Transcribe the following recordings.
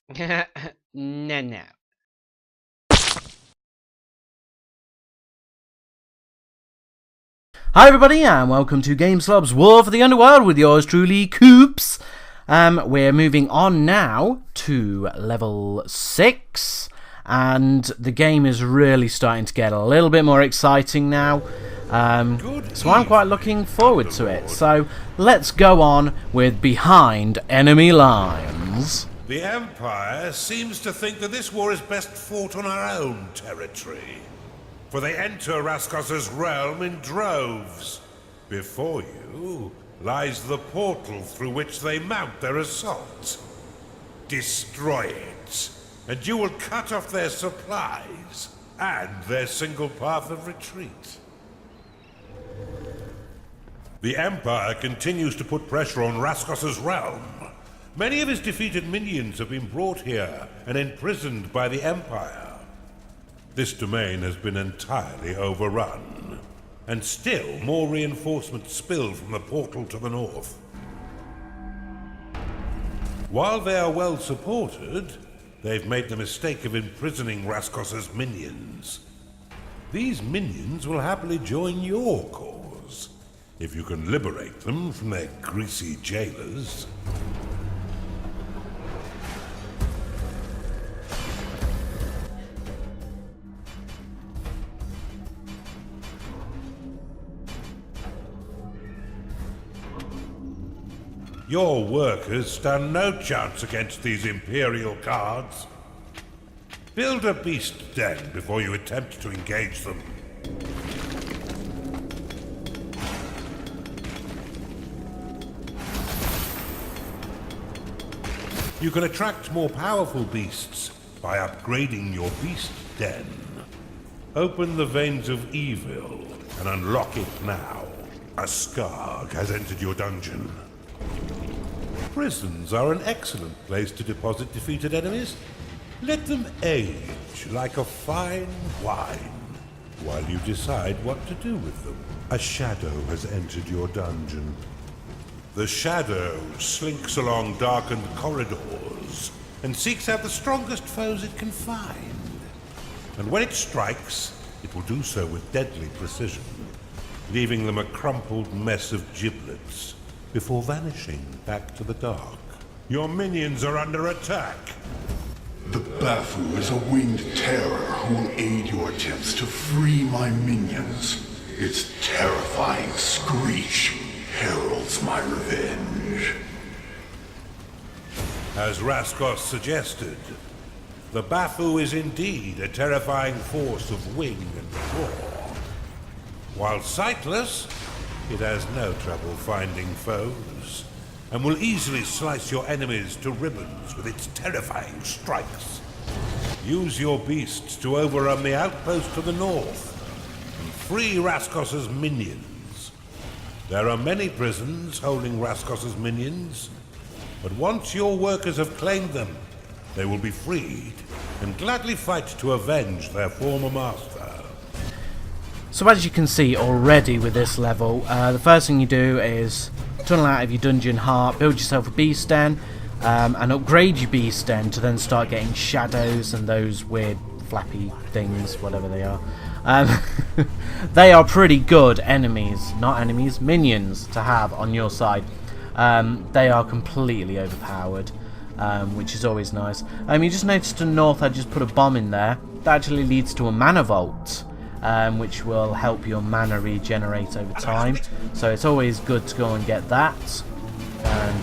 No, no. Hi everybody and welcome to GameSlob's War for the Underworld with yours truly, Coopz. We're moving on now to level 6 and the game is really starting to get a little bit more exciting now. So I'm quite looking forward to it. So let's go on with Behind Enemy Lines. The Empire seems to think that this war is best fought on our own territory. For they enter Raskos's realm in droves. Before you lies the portal through which they mount their assault. Destroy it, and you will cut off their supplies and their single path of retreat. The Empire continues to put pressure on Raskos's realm. Many of his defeated minions have been brought here and imprisoned by the Empire. This domain has been entirely overrun, and still more reinforcements spill from the portal to the north. While they are well supported, they've made the mistake of imprisoning Raskos's minions. These minions will happily join your cause, if you can liberate them from their greasy jailers. Your workers stand no chance against these Imperial guards. Build a beast den before you attempt to engage them. You can attract more powerful beasts by upgrading your beast den. Open the Veins of Evil and unlock it now. A Skarg has entered your dungeon. Prisons are an excellent place to deposit defeated enemies. Let them age like a fine wine while you decide what to do with them. A shadow has entered your dungeon. The shadow slinks along darkened corridors and seeks out the strongest foes it can find. And when it strikes, it will do so with deadly precision, leaving them a crumpled mess of giblets before vanishing back to the dark. Your minions are under attack. The Bafu is a winged terror who will aid your attempts to free my minions. Its terrifying screech heralds my revenge. As Raskos suggested, the Bafu is indeed a terrifying force of wing and claw. While sightless, it has no trouble finding foes, and will easily slice your enemies to ribbons with its terrifying strikes. Use your beasts to overrun the outpost to the north, and free Raskos's minions. There are many prisons holding Raskos's minions, but once your workers have claimed them, they will be freed, and gladly fight to avenge their former master. So as you can see already with this level, the first thing you do is tunnel out of your dungeon heart, build yourself a beast den, and upgrade your beast den to then start getting shadows and those weird flappy things, whatever they are. They are pretty good enemies, not enemies, minions to have on your side. They are completely overpowered, which is always nice. You just noticed to the north I just put a bomb in there. That actually leads to a mana vault. Which will help your mana regenerate over time, so it's always good to go and get that,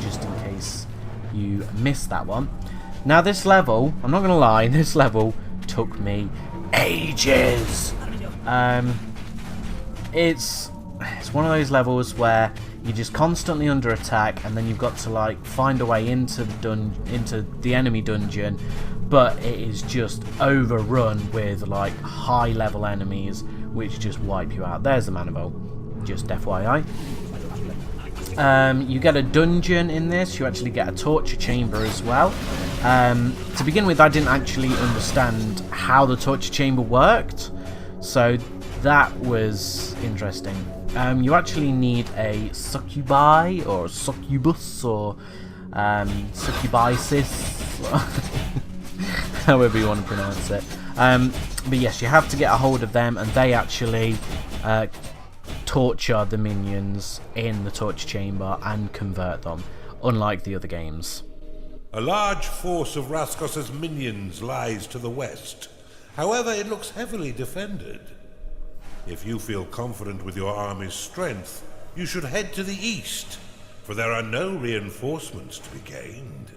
just in case you miss that one. Now this level, I'm not gonna lie, this level took me ages. It's one of those levels where you're just constantly under attack, and then you've got to like find a way into the enemy dungeon, but it is just overrun with like high level enemies which just wipe you out. There's the mana vault, just FYI. You get a dungeon in this, you actually get a torture chamber as well. To begin with, I didn't actually understand how the torture chamber worked, so that was interesting. You actually need a succubi or succubus or succubitis, however you want to pronounce it. But yes, you have to get a hold of them, and they actually torture the minions in the torture chamber and convert them, unlike the other games. A large force of Raskos's minions lies to the west. However, it looks heavily defended. If you feel confident with your army's strength, you should head to the east, for there are no reinforcements to be gained.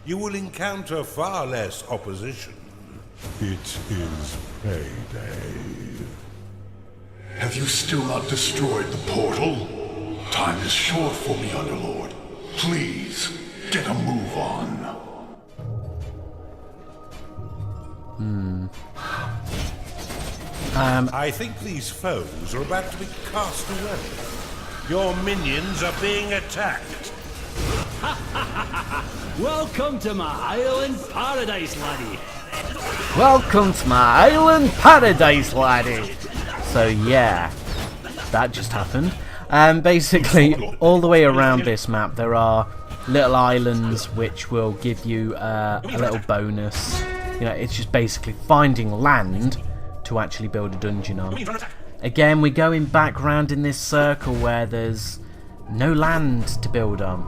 You will encounter far less opposition. It is payday. Have you still not destroyed the portal? Time is short for me, Underlord. Please, get a move on. I think these foes are about to be cast away. Your minions are being attacked. Welcome to my island paradise, laddie. Welcome to my island paradise, laddie. So yeah, that just happened. Basically, all the way around this map, there are little islands which will give you a little bonus. You know, it's just basically finding land to actually build a dungeon on. Again, we're going back round in this circle where there's no land to build on.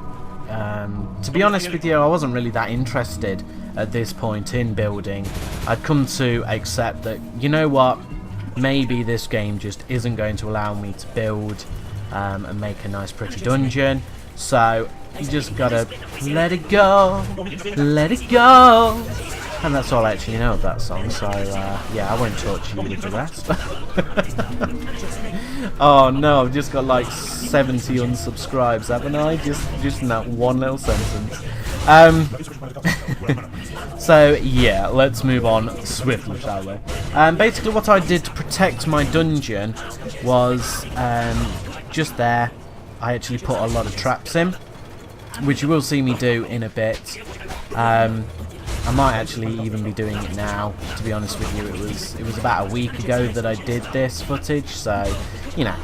To be honest with you, I wasn't really that interested at this point in building. I'd come to accept that, you know what, maybe this game just isn't going to allow me to build and make a nice pretty dungeon. So you just gotta let it go, let it go. And that's all I actually know of that song, so yeah, I won't torture you with the rest. Oh no, I've just got like 70 unsubscribes, haven't I? Just in that one little sentence. So yeah, let's move on swiftly, shall we? Basically what I did to protect my dungeon was just there, I actually put a lot of traps in, which you will see me do in a bit. I might actually even be doing it now, to be honest with you. It was about a week ago that I did this footage, so, you know.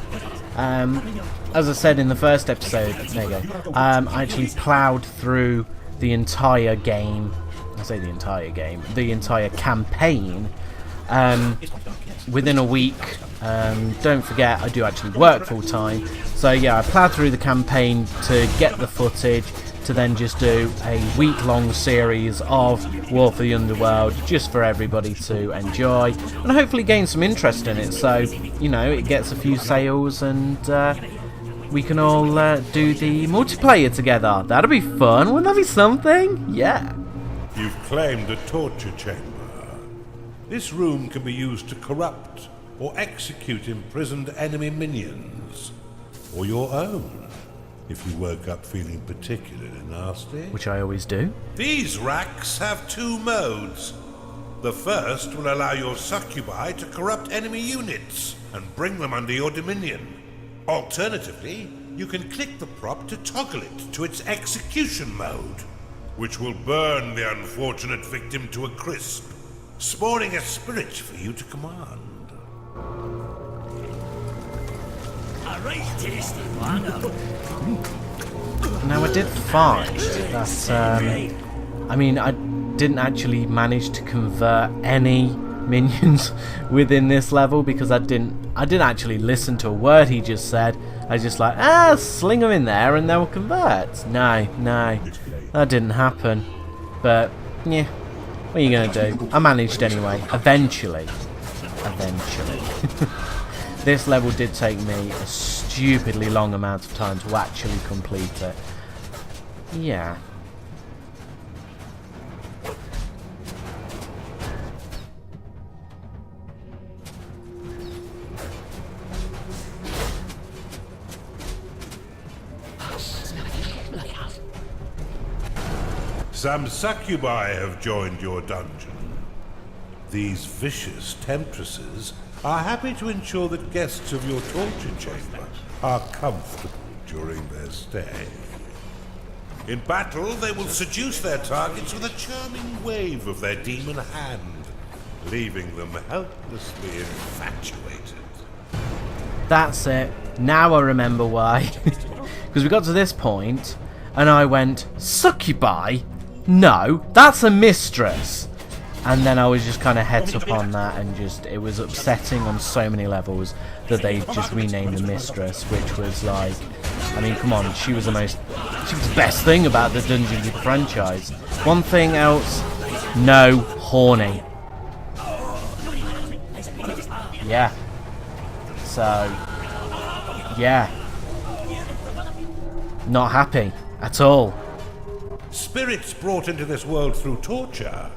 As I said in the first episode, there you go, I actually ploughed through the entire game, I say the entire game, the entire campaign, within a week. Don't forget, I do actually work full time, so yeah, I ploughed through the campaign to get the footage, to then just do a week-long series of War for the Underworld, just for everybody to enjoy, and hopefully gain some interest in it, so, you know, it gets a few sales, and we can all do the multiplayer together. That'll be fun, wouldn't that be something? Yeah. You've claimed a torture chamber. This room can be used to corrupt or execute imprisoned enemy minions, or your own, if you woke up feeling particularly nasty. Which I always do. These racks have two modes. The first will allow your succubi to corrupt enemy units and bring them under your dominion. Alternatively, you can click the prop to toggle it to its execution mode, which will burn the unfortunate victim to a crisp, spawning a spirit for you to command. A right tasty one. Now I did find that, I mean, I didn't actually manage to convert any minions within this level, because I didn't actually listen to a word he just said. I was just like, sling them in there and they'll convert. No, that didn't happen. But, yeah, what are you going to do? I managed anyway, eventually. This level did take me a stupidly long amount of time to actually complete it. Yeah. Some succubi have joined your dungeon. These vicious temptresses are happy to ensure that guests of your torture chamber are comfortable during their stay. In battle, they will seduce their targets with a charming wave of their demon hand, leaving them helplessly infatuated. That's it. Now I remember why. Because we got to this point, And I went, succubi? No, that's a mistress. And then I was just kind of heads up on that, and just, it was upsetting on so many levels that they just renamed the mistress, which was like, I mean, come on, she was the best thing about the Dungeon Keeper franchise. One thing else, no horny. Yeah. So, yeah. Not happy at all. Spirits brought into this world through torture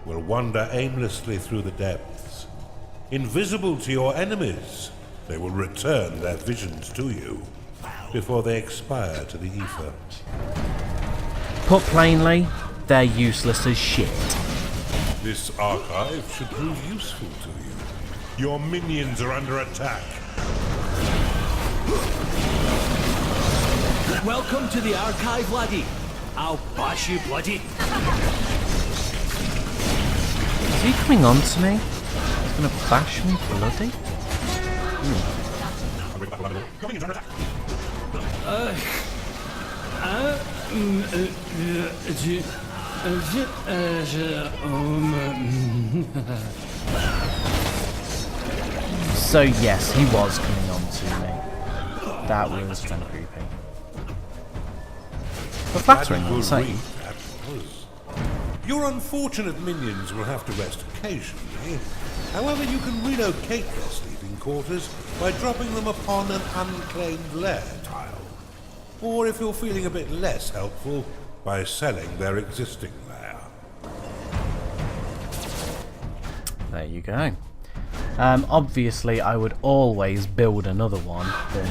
will wander aimlessly through the depths. Invisible to your enemies, they will return their visions to you before they expire to the ether. Put plainly, they're useless as shit. This archive should prove useful to you. Your minions are under attack. Welcome to the archive, laddie. I'll bash you bloody. Is he coming on to me? He's gonna bash me bloody? So yes, he was coming on to me. That was kind of creepy. But flattering, I'll say. Your unfortunate minions will have to rest occasionally. However, you can relocate their sleeping quarters by dropping them upon an unclaimed lair tile. Or if you're feeling a bit less helpful, by selling their existing lair. There you go. Obviously, I would always build another one than,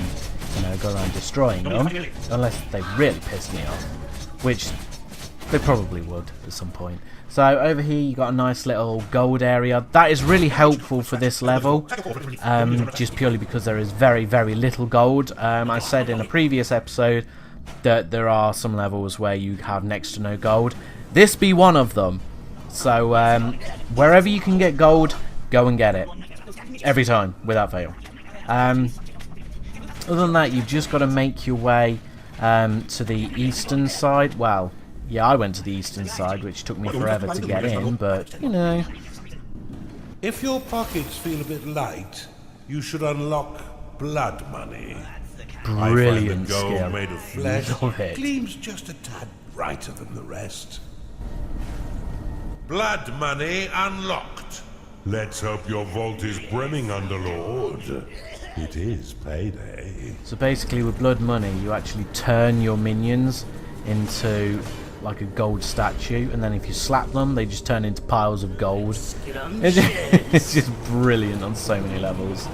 you know, go around destroying them, unless they really pissed me off, which they probably would at some point. So over here you got a nice little gold area. That is really helpful for this level, just purely because there is very, very little gold. I said in a previous episode that there are some levels where you have next to no gold. This be one of them. So wherever you can get gold, go and get it. Every time, without fail. Other than that, you've just got to make your way to the eastern side. Well, yeah, I went to the eastern side, which took me forever to get in, but, you know. If your pockets feel a bit light, you should unlock blood money. Brilliant I find the gold skill. made of flesh Love it. gleams just a tad brighter than the rest. Blood money unlocked. Let's hope your vault is brimming, Underlord. It is payday. So basically with blood money, you actually turn your minions into like a gold statue, and then if you slap them, they just turn into piles of gold. It's just brilliant on so many levels.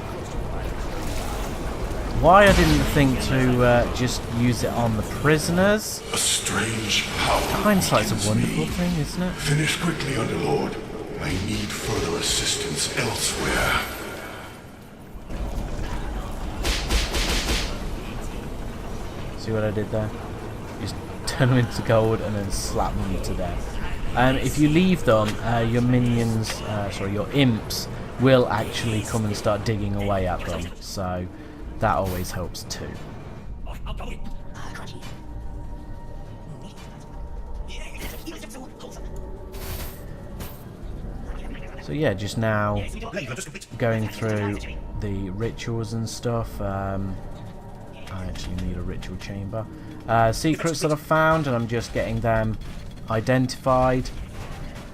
Why I didn't think to just use it on the prisoners. A strange power. Hindsight's a wonderful thing, isn't it? Finish quickly, Underlord. I need further assistance elsewhere. See what I did there? Just turn them into gold and then slap them to death. If you leave them, your minions, sorry, your imps, will actually come and start digging away at them. So that always helps too. So yeah, just now going through the rituals and stuff. I actually need a ritual chamber. Secrets that I've found, and I'm just getting them identified.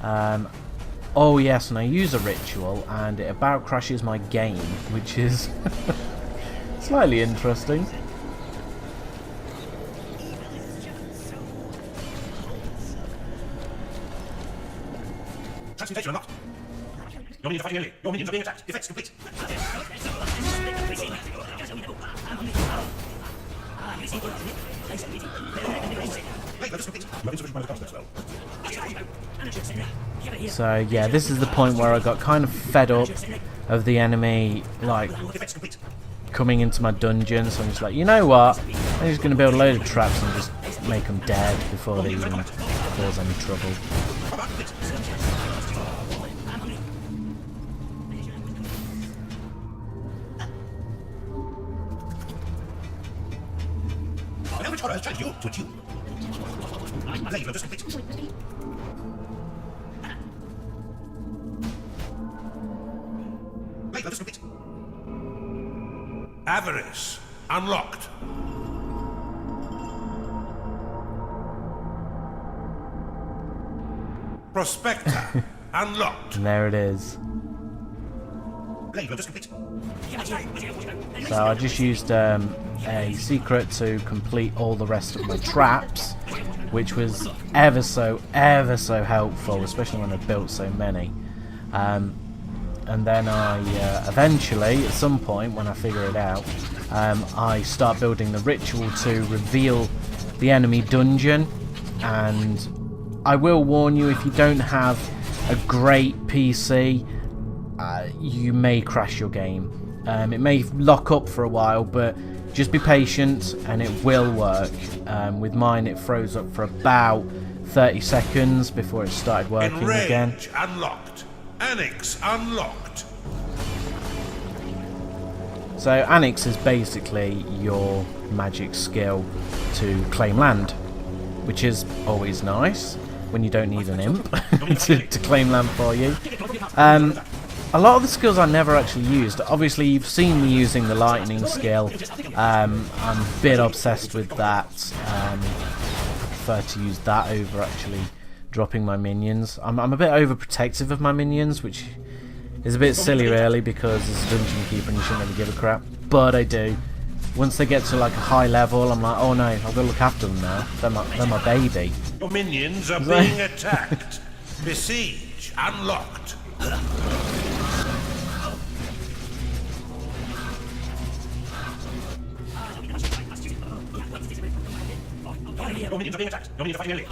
Oh yes, and I use a ritual, and it about crashes my game, which is slightly interesting. Transmutation unlocked. Your minions are fighting enemy. Your minions are being attacked. Effects complete. So yeah, this is the point where I got kind of fed up of the enemy like coming into my dungeon, so I'm just like, you know what, I'm just going to build a load of traps and just make them dead before they even cause any trouble. An eldritch horror has challenged you to a duel. Blade lotus complete. Blade lotus complete. Avarice unlocked. Prospector unlocked. And there it is. Blade lotus complete. So I just used a secret to complete all the rest of my traps, which was ever so helpful, especially when I built so many. And then I eventually, at some point when I figure it out, I start building the ritual to reveal the enemy dungeon. And I will warn you, if you don't have a great PC, you may crash your game. It may lock up for a while, but just be patient and it will work. With mine it froze up for about 30 seconds before it started working Enrage again. Unlocked. Annex unlocked. So Annex is basically your magic skill to claim land, which is always nice when you don't need an imp to claim land for you. A lot of the skills I never actually used. Obviously, you've seen me using the lightning skill. I'm a bit obsessed with that. I prefer to use that over actually dropping my minions. I'm a bit overprotective of my minions, which is a bit silly really, because as a dungeon keeper and you shouldn't really give a crap. But I do. Once they get to like a high level, I'm like, oh no, I've got to look after them now. They're my baby. Your minions are being attacked. Besiege unlocked. Your minions are being attacked. Your minions are fighting early.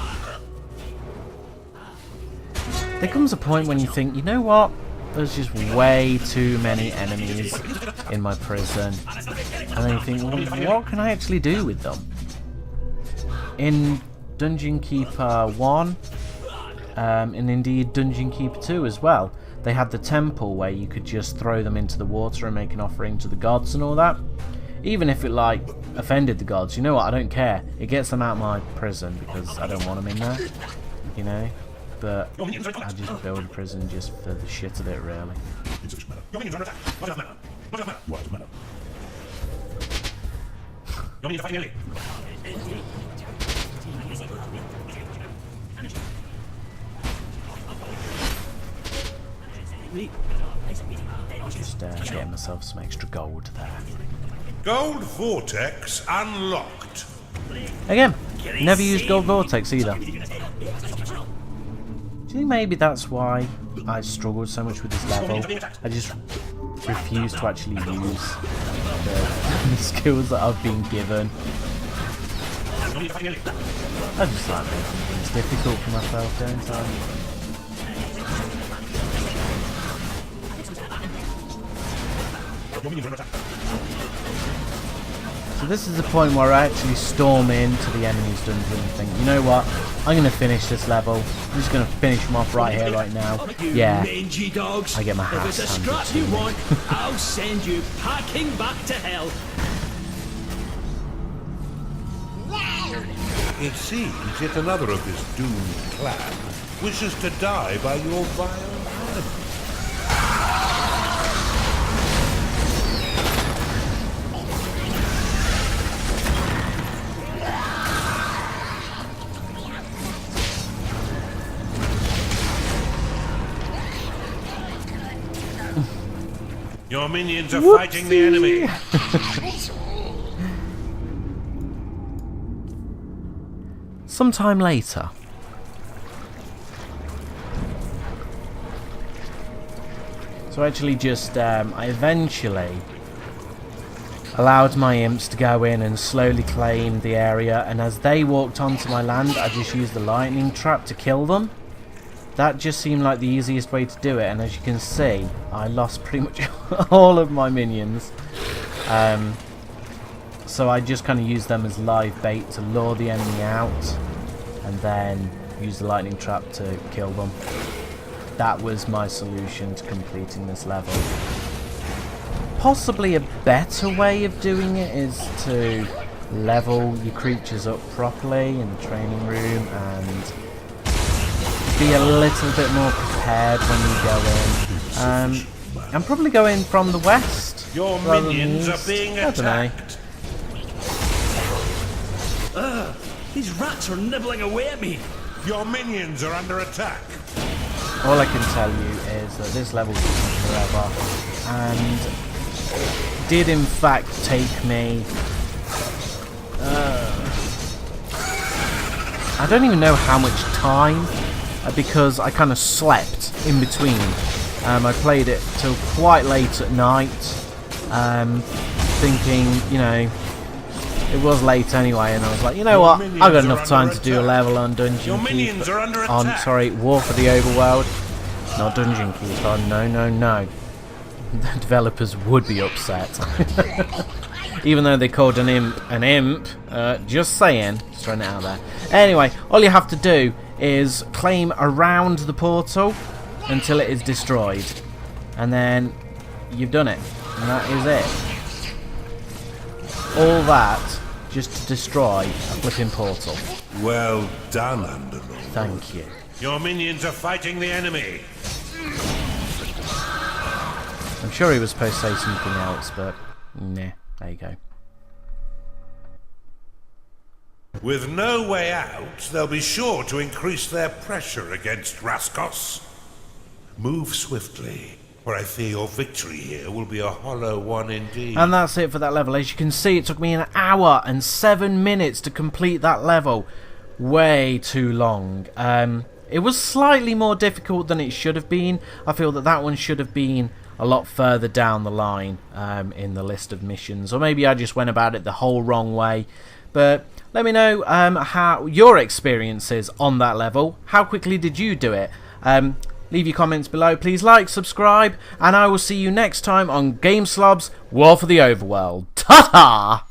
There comes a point when you think, you know what? There's just way too many enemies in my prison. And then you think, well, what can I actually do with them? In Dungeon Keeper 1, and indeed Dungeon Keeper 2 as well, they had the temple where you could just throw them into the water and make an offering to the gods and all that. Even if it, like, offended the gods, you know what, I don't care. It gets them out of my prison because I don't want them in there, you know? But I just build a prison just for the shit of it, really. Your minions are under attack. Not enough mana. Not enough mana. What is mana? Your minions are fighting early. Just getting myself some extra gold there. Gold Vortex unlocked. Again, never used Gold Vortex either. Do you think maybe that's why I struggled so much with this level? I just refuse to actually use the skills that I've been given. I just like making things difficult for myself, don't I? So this is the point where I actually storm into the enemy's dungeon and think, you know what, I'm going to finish this level. I'm just going to finish them off right here, right now. Yeah, Mangy dogs. I get my If it's a ass scrap handed to you me. want, I'll send you packing back to hell. It seems yet another of this doomed clan wishes to die by your vile hand. Your minions are fighting the enemy. Sometime later. So actually just, I eventually allowed my imps to go in and slowly claim the area, and as they walked onto my land, I just used the lightning trap to kill them. That just seemed like the easiest way to do it, and as you can see, I lost pretty much all of my minions. So I just kind of used them as live bait to lure the enemy out, and then use the lightning trap to kill them. That was my solution to completing this level. Possibly a better way of doing it is to level your creatures up properly in the training room and be a little bit more prepared when you go in. I'm probably going from the west. Your rather than minions the are east. being I don't know. attacked. These rats are nibbling away at me. Your minions are under attack. All I can tell you is that this level took me forever and did in fact take me I don't even know how much time because I kind of slept in between. I played it till quite late at night, thinking, you know, it was late anyway, and I was like, you know what, I've got enough time to do a level on Dungeon Keeper. Sorry, War for the Overworld, not Dungeon Keeper. No. The developers would be upset. Even though they called an imp, just saying, just throwing it out there. Anyway, all you have to do is claim around the portal until it is destroyed, and then you've done it, and that is it. All that just to destroy a flipping portal. Well done, Underlord. Thank you. Your minions are fighting the enemy. I'm sure he was supposed to say something else, but nah, there you go. With no way out, they'll be sure to increase their pressure against Raskos. Move swiftly, for I fear your victory here will be a hollow one indeed. And that's it for that level. As you can see, it took me 1 hour and 7 minutes to complete that level. Way too long. It was slightly more difficult than it should have been. I feel that that one should have been a lot further down the line in the list of missions. Or maybe I just went about it the whole wrong way. But let me know how your experience is on that level. How quickly did you do it? Leave your comments below. Please like, subscribe, and I will see you next time on GameSlob's War for the Overworld. Ta-ta!